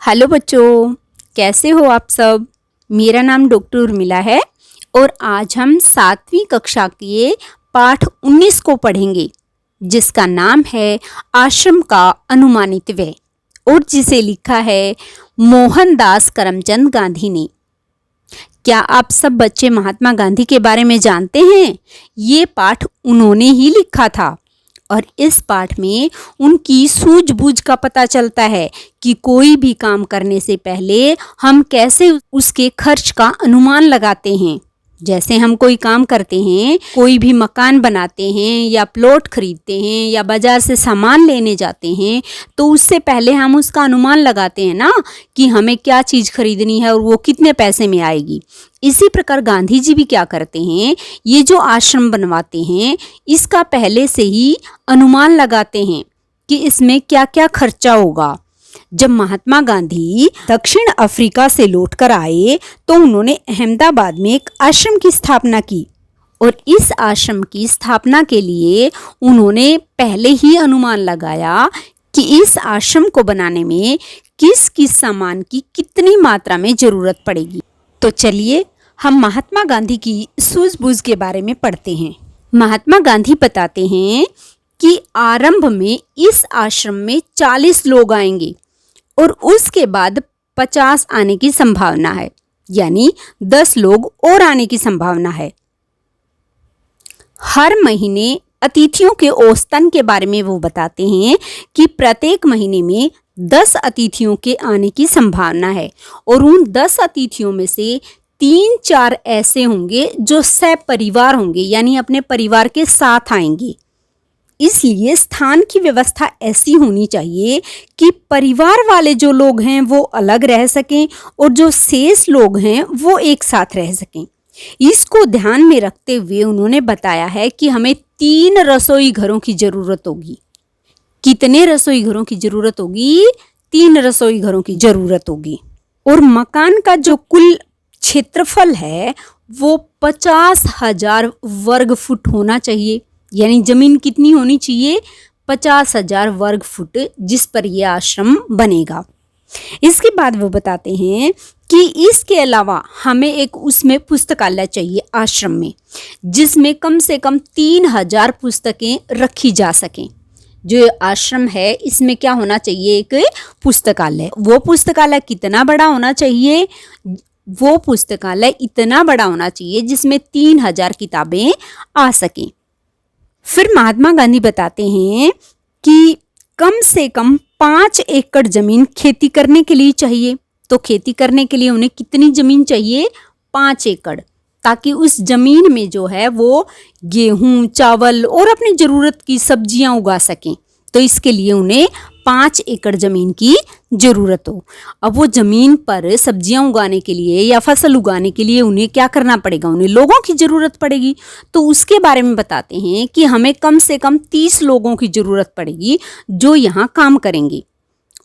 Hello बच्चों, कैसे हो आप सब। मेरा नाम डॉक्टर उर्मिला है और आज हम 7वीं कक्षा के पाठ 19 को पढ़ेंगे, जिसका नाम है आश्रम का अनुमानित व्यय और जिसे लिखा है मोहनदास करमचंद गांधी ने। क्या आप सब बच्चे महात्मा गांधी के बारे में जानते हैं? ये पाठ उन्होंने ही लिखा था और इस पाठ में उनकी सूझबूझ का पता चलता है कि कोई भी काम करने से पहले हम कैसे उसके खर्च का अनुमान लगाते हैं। जैसे हम कोई काम करते हैं, कोई भी मकान बनाते हैं या प्लॉट खरीदते हैं या बाजार से सामान लेने जाते हैं, तो उससे पहले हम उसका अनुमान लगाते हैं ना कि हमें क्या चीज़ खरीदनी है और वो कितने पैसे में आएगी। इसी प्रकार गांधी जी भी क्या करते हैं, ये जो आश्रम बनवाते हैं इसका पहले से ही अनुमान लगाते हैं कि इसमें क्या क्या खर्चा होगा। जब महात्मा गांधी दक्षिण अफ्रीका से लौटकर आए तो उन्होंने अहमदाबाद में एक आश्रम की स्थापना की और इस आश्रम की स्थापना के लिए उन्होंने पहले ही अनुमान लगाया कि इस आश्रम को बनाने में किस किस सामान की कितनी मात्रा में जरूरत पड़ेगी। तो चलिए हम महात्मा गांधी की सूझबूझ के बारे में पढ़ते हैं। महात्मा गांधी बताते हैं कि आरंभ में इस आश्रम में 40 लोग आएंगे और उसके बाद 50 आने की संभावना है, यानी 10 लोग और आने की संभावना है। हर महीने अतिथियों के औसतन के बारे में वो बताते हैं कि प्रत्येक महीने में 10 अतिथियों के आने की संभावना है और उन 10 अतिथियों में से 3-4 ऐसे होंगे जो सपरिवार होंगे, यानी अपने परिवार के साथ आएंगे। इसलिए स्थान की व्यवस्था ऐसी होनी चाहिए कि परिवार वाले जो लोग हैं वो अलग रह सकें और जो शेष लोग हैं वो एक साथ रह सकें। इसको ध्यान में रखते हुए उन्होंने बताया है कि हमें 3 रसोई घरों की जरूरत होगी। कितने रसोई घरों की जरूरत होगी? 3 रसोई घरों की जरूरत होगी। और मकान का जो कुल क्षेत्रफल है वो 50,000 वर्ग फुट होना चाहिए, यानी जमीन कितनी होनी चाहिए? 50,000 वर्ग फुट, जिस पर यह आश्रम बनेगा। इसके बाद वो बताते हैं कि इसके अलावा हमें एक उसमें पुस्तकालय चाहिए आश्रम में, जिसमें कम से कम 3,000 पुस्तकें रखी जा सकें। जो आश्रम है इसमें क्या होना चाहिए? एक पुस्तकालय। वो पुस्तकालय कितना बड़ा होना चाहिए? वो पुस्तकालय इतना बड़ा होना चाहिए जिसमें 3,000 किताबें आ सकें। फिर महात्मा गांधी बताते हैं कि कम से कम 5 एकड़ जमीन खेती करने के लिए चाहिए। तो खेती करने के लिए उन्हें कितनी जमीन चाहिए? 5 एकड़, ताकि उस जमीन में जो है वो गेहूं, चावल और अपनी ज़रूरत की सब्जियां उगा सकें। तो इसके लिए उन्हें 5 एकड़ ज़मीन की ज़रूरत हो। अब वो ज़मीन पर सब्जियां उगाने के लिए या फसल उगाने के लिए उन्हें क्या करना पड़ेगा? उन्हें लोगों की ज़रूरत पड़ेगी। तो उसके बारे में बताते हैं कि हमें कम से कम 30 लोगों की ज़रूरत पड़ेगी जो यहाँ काम करेंगे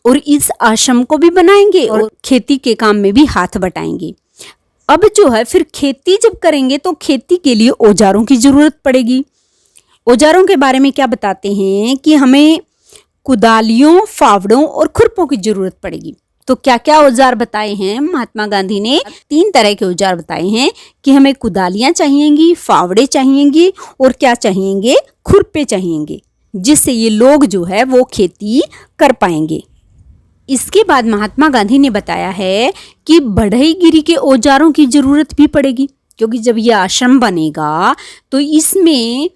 और इस आश्रम को भी बनाएंगे और खेती के काम में भी हाथ बटाएंगे। अब जो है फिर खेती जब करेंगे तो खेती के लिए औजारों की ज़रूरत पड़ेगी। औजारों के बारे में क्या बताते हैं कि हमें कुदालियों, फावड़ों और खुरपों की जरूरत पड़ेगी। तो क्या क्या औजार बताए हैं महात्मा गांधी ने? 3 तरह के औजार बताए हैं कि हमें कुदालियां चाहिएंगी, फावड़े चाहिएंगे और क्या चाहिएंगे? खुरपे चाहिएंगे, जिससे ये लोग जो है वो खेती कर पाएंगे। इसके बाद महात्मा गांधी ने बताया है कि बढ़ईगिरी के औजारों की जरूरत भी पड़ेगी, क्योंकि जब ये आश्रम बनेगा तो इसमें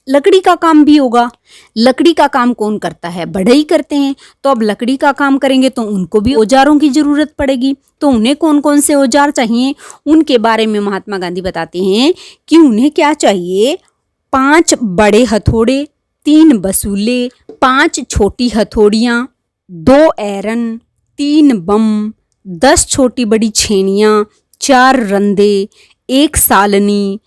लकड़ी का काम भी होगा। लकड़ी का काम कौन करता है? बढ़ई करते हैं। तो अब लकड़ी का काम करेंगे तो उनको भी औजारों की जरूरत पड़ेगी। तो उन्हें कौन कौन से औजार चाहिए उनके बारे में महात्मा गांधी बताते हैं कि उन्हें क्या चाहिए? 5 बड़े हथौड़े, 3 बसूले, 5 छोटी हथौड़ियाँ, 2 ऐरन, 3 बम, 10 छोटी बड़ी छेनियाँ, 4 रंदे, 1 सालनी,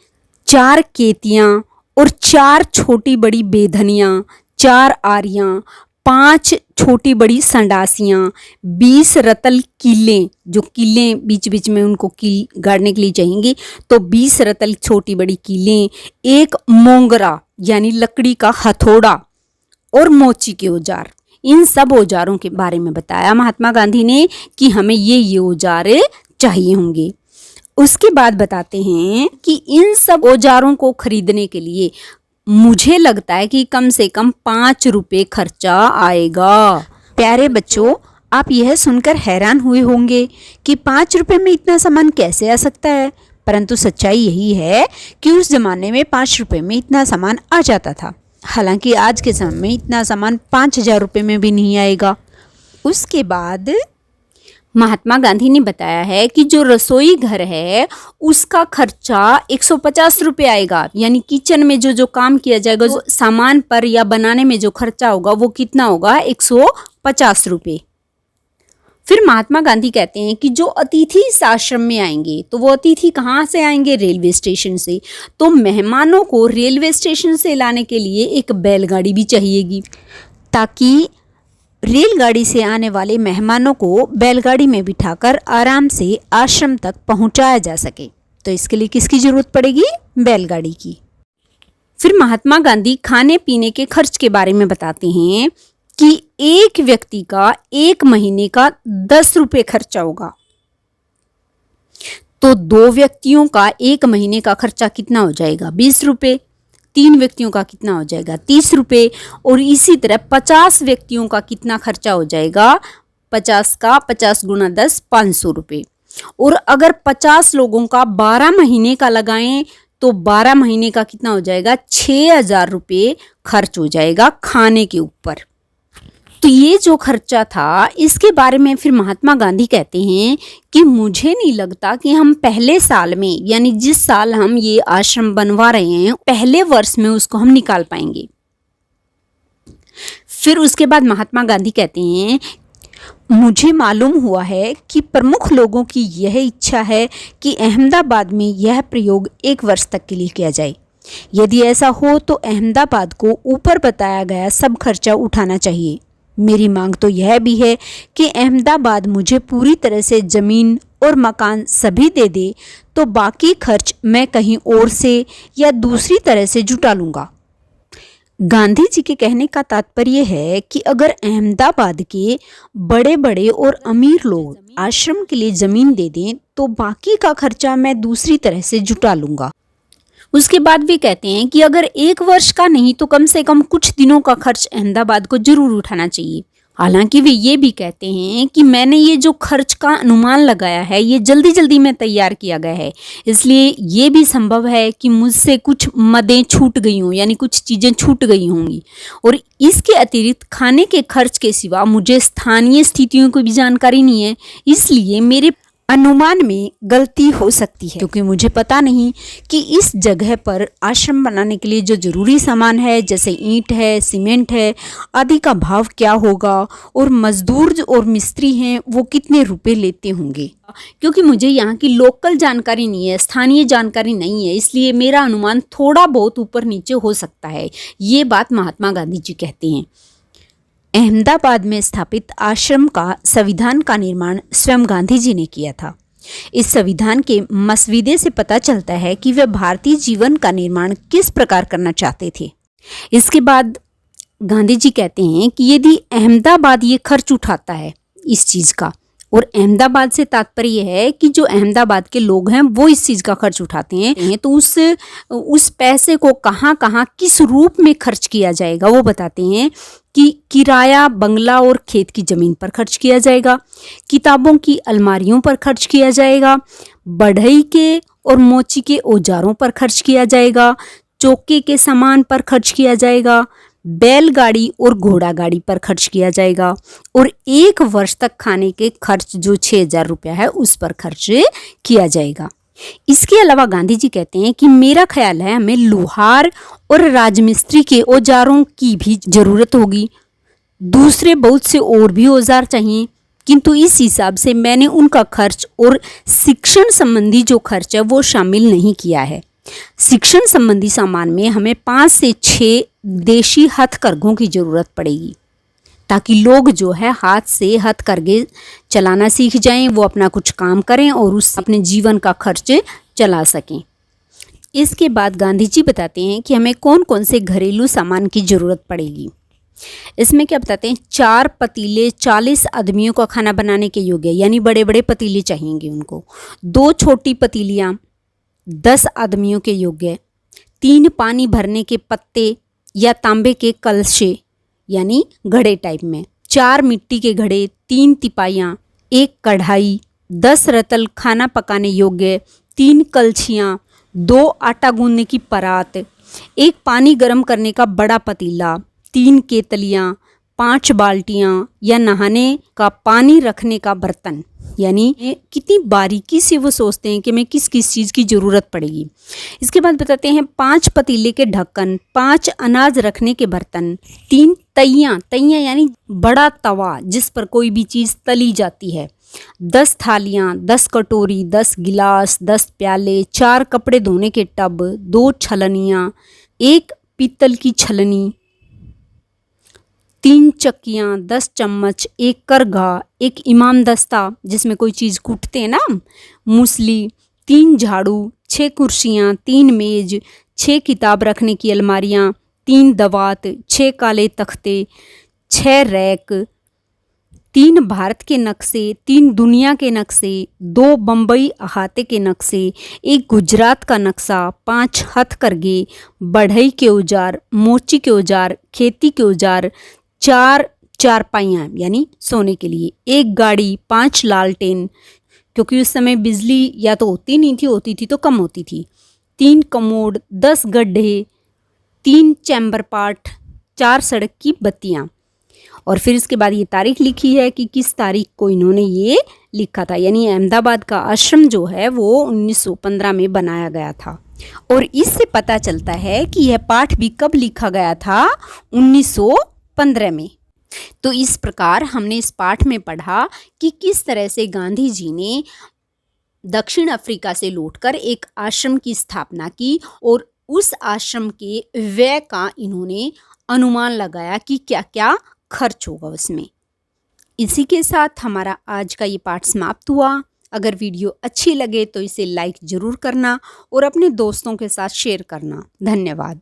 4 केतियाँ और 4 छोटी बड़ी बेधनियाँ, 4 आरियाँ, 5 छोटी बड़ी संडासियाँ, 20 रतल कीलें, जो कीलें बीच बीच में उनको कील गाड़ने के लिए चाहिएंगी, तो 20 रतल छोटी बड़ी कीलें, 1 मोंगरा यानी लकड़ी का हथौड़ा और मोची के औजार। इन सब औजारों के बारे में बताया महात्मा गांधी ने कि हमें ये औजार चाहिए होंगे। उसके बाद बताते हैं कि इन सब औजारों को खरीदने के लिए मुझे लगता है कि कम से कम 5 रुपये खर्चा आएगा। प्यारे बच्चों, आप यह सुनकर हैरान हुए होंगे कि 5 रुपये में इतना सामान कैसे आ सकता है, परंतु सच्चाई यही है कि उस ज़माने में 5 रुपये में इतना सामान आ जाता था। हालांकि आज के समय में इतना सामान 5,000 रुपये में भी नहीं आएगा। उसके बाद महात्मा गांधी ने बताया है कि जो रसोई घर है उसका खर्चा 150 रुपये आएगा, यानी किचन में जो काम किया जाएगा, जो सामान पर या बनाने में जो खर्चा होगा वो कितना होगा, 150 रुपये। फिर महात्मा गांधी कहते हैं कि जो अतिथि इस आश्रम में आएंगे तो वो अतिथि कहाँ से आएंगे, रेलवे स्टेशन से। तो मेहमानों को रेलवे स्टेशन से लाने के लिए एक बैलगाड़ी भी चाहिएगी, ताकि रेलगाड़ी से आने वाले मेहमानों को बैलगाड़ी में बिठाकर आराम से आश्रम तक पहुंचाया जा सके। तो इसके लिए किसकी जरूरत पड़ेगी, बैलगाड़ी की। फिर महात्मा गांधी खाने पीने के खर्च के बारे में बताते हैं कि एक व्यक्ति का 1 महीने का 10 रुपये खर्चा होगा। तो 2 व्यक्तियों का 1 महीने का खर्चा कितना हो जाएगा, 20 रुपये। 3 व्यक्तियों का कितना हो जाएगा, 30 रुपये। और इसी तरह 50 व्यक्तियों का कितना खर्चा हो जाएगा, 50 का 50 गुना 10, 500 रुपये। और अगर 50 लोगों का 12 महीने का लगाएं तो 12 महीने का कितना हो जाएगा, 6,000 रुपये खर्च हो जाएगा खाने के ऊपर। तो ये जो खर्चा था इसके बारे में फिर महात्मा गांधी कहते हैं कि मुझे नहीं लगता कि हम पहले साल में, यानी जिस साल हम ये आश्रम बनवा रहे हैं, पहले वर्ष में उसको हम निकाल पाएंगे। फिर उसके बाद महात्मा गांधी कहते हैं, मुझे मालूम हुआ है कि प्रमुख लोगों की यह इच्छा है कि अहमदाबाद में यह प्रयोग 1 वर्ष तक के लिए किया जाए। यदि ऐसा हो तो अहमदाबाद को ऊपर बताया गया सब खर्चा उठाना चाहिए। मेरी मांग तो यह भी है कि अहमदाबाद मुझे पूरी तरह से ज़मीन और मकान सभी दे दे, तो बाकी खर्च मैं कहीं और से या दूसरी तरह से जुटा लूँगा। गांधी जी के कहने का तात्पर्य है कि अगर अहमदाबाद के बड़े बड़े और अमीर लोग आश्रम के लिए ज़मीन दे दें तो बाकी का खर्चा मैं दूसरी तरह से जुटा लूँगा। उसके बाद वे कहते हैं कि अगर 1 वर्ष का नहीं तो कम से कम कुछ दिनों का खर्च अहमदाबाद को जरूर उठाना चाहिए। हालांकि वे ये भी कहते हैं कि मैंने ये जो खर्च का अनुमान लगाया है ये जल्दी जल्दी में तैयार किया गया है, इसलिए ये भी संभव है कि मुझसे कुछ मदें छूट गई हों, यानी कुछ चीज़ें छूट गई होंगी। और इसके अतिरिक्त खाने के खर्च के सिवा मुझे स्थानीय स्थितियों की भी जानकारी नहीं है, इसलिए मेरे अनुमान में गलती हो सकती है, क्योंकि मुझे पता नहीं कि इस जगह पर आश्रम बनाने के लिए जो जरूरी सामान है, जैसे ईंट है, सीमेंट है आदि का भाव क्या होगा, और मजदूर और मिस्त्री हैं वो कितने रुपए लेते होंगे। क्योंकि मुझे यहाँ की लोकल जानकारी नहीं है, स्थानीय जानकारी नहीं है, इसलिए मेरा अनुमान थोड़ा बहुत ऊपर नीचे हो सकता है। ये बात महात्मा गांधी जी कहते हैं। अहमदाबाद में स्थापित आश्रम का संविधान का निर्माण स्वयं गांधी जी ने किया था। इस संविधान के मसवीदे से पता चलता है कि वे भारतीय जीवन का निर्माण किस प्रकार करना चाहते थे। इसके बाद गांधी जी कहते हैं कि यदि अहमदाबाद ये खर्च उठाता है इस चीज़ का, और अहमदाबाद से तात्पर्य है कि जो अहमदाबाद के लोग हैं वो इस चीज़ का खर्च उठाते हैं, तो उस पैसे को कहाँ कहाँ किस रूप में खर्च किया जाएगा वो बताते हैं कि किराया, बंगला और खेत की ज़मीन पर खर्च किया जाएगा, किताबों की अलमारियों पर खर्च किया जाएगा, बढ़ई के और मोची के औजारों पर खर्च किया जाएगा, चौके के सामान पर खर्च किया जाएगा, बैलगाड़ी और घोड़ा गाड़ी पर खर्च किया जाएगा, और 1 वर्ष तक खाने के खर्च जो 6,000 रुपया है उस पर खर्च किया जाएगा। इसके अलावा गांधी जी कहते हैं कि मेरा ख्याल है हमें लोहार और राजमिस्त्री के औजारों की भी जरूरत होगी। दूसरे बहुत से और भी औजार चाहिए, किंतु इस हिसाब से मैंने उनका खर्च और शिक्षण संबंधी जो खर्च है वो शामिल नहीं किया है। शिक्षण संबंधी सामान में हमें 5 से 6 देशी हथकरघों की जरूरत पड़ेगी, ताकि लोग जो है हाथ से हथकरघे चलाना सीख जाएं, वो अपना कुछ काम करें और उस अपने जीवन का खर्च चला सकें। इसके बाद गांधी जी बताते हैं कि हमें कौन कौन से घरेलू सामान की ज़रूरत पड़ेगी। इसमें क्या बताते हैं, 4 पतीले 40 आदमियों का खाना बनाने के योग्य, यानी बड़े बड़े पतीले चाहिएंगे उनको। 2 छोटी पतीलियाँ 10 आदमियों के योग्य, 3 पानी भरने के पत्ते या तांबे के कलशे यानी घड़े टाइप में, 4 मिट्टी के घड़े, 3 तिपाइयाँ, 1 कढ़ाई, 10 रतल खाना पकाने योग्य, 3 कलछियाँ, 2 आटा गूंदने की परात, 1 पानी गर्म करने का बड़ा पतीला, 3 केतलियाँ, 5 बाल्टियाँ या नहाने का पानी रखने का बर्तन। यानी कितनी बारीकी से वो सोचते हैं कि मैं किस किस चीज़ की ज़रूरत पड़ेगी। इसके बाद बताते हैं 5 पतीले के ढक्कन, 5 अनाज रखने के बर्तन, 3 तइयाँ, तइयाँ यानी बड़ा तवा जिस पर कोई भी चीज़ तली जाती है, 10 थालियाँ, 10 कटोरी, 10 गिलास, 10 प्याले, 4 कपड़े धोने के टब, 2 छलनियाँ, 1 पीतल की छलनी, 3 चक्कियाँ, 10 चम्मच, 1 करघा, 1 इमाम दस्ता जिसमें कोई चीज़ कूटते हैं ना, मूसली, 3 झाड़ू, 6 कुर्सियाँ, 3 मेज, 6 किताब रखने की अलमारियाँ, 3 दवात, 6 काले तख्ते, 6 रैक, 3 भारत के नक्शे, 3 दुनिया के नक्शे, 2 बम्बई अहाते के नक्शे, 1 गुजरात का नक्शा, 5 हथकरघे, बढ़ई के औजार, मोची के औजार, खेती के औजार, 4 चारपाइयाँ यानी सोने के लिए, 1 गाड़ी, 5 लालटेन क्योंकि उस समय बिजली या तो होती थी तो कम होती थी, 3 कमोड, 10 गड्ढे, 3 चैम्बर पार्ट, 4 सड़क की बत्तियाँ। और फिर इसके बाद ये तारीख लिखी है कि किस तारीख को इन्होंने ये लिखा था, यानी अहमदाबाद का आश्रम जो है वो 1915 में बनाया गया था। और इससे पता चलता है कि यह पाठ भी कब लिखा गया था, 1915 में। तो इस प्रकार हमने इस पाठ में पढ़ा कि किस तरह से गांधी जी ने दक्षिण अफ्रीका से लौटकर एक आश्रम की स्थापना की और उस आश्रम के व्यय का इन्होंने अनुमान लगाया कि क्या क्या खर्च होगा उसमें। इसी के साथ हमारा आज का ये पाठ समाप्त हुआ। अगर वीडियो अच्छी लगे तो इसे लाइक ज़रूर करना और अपने दोस्तों के साथ शेयर करना। धन्यवाद।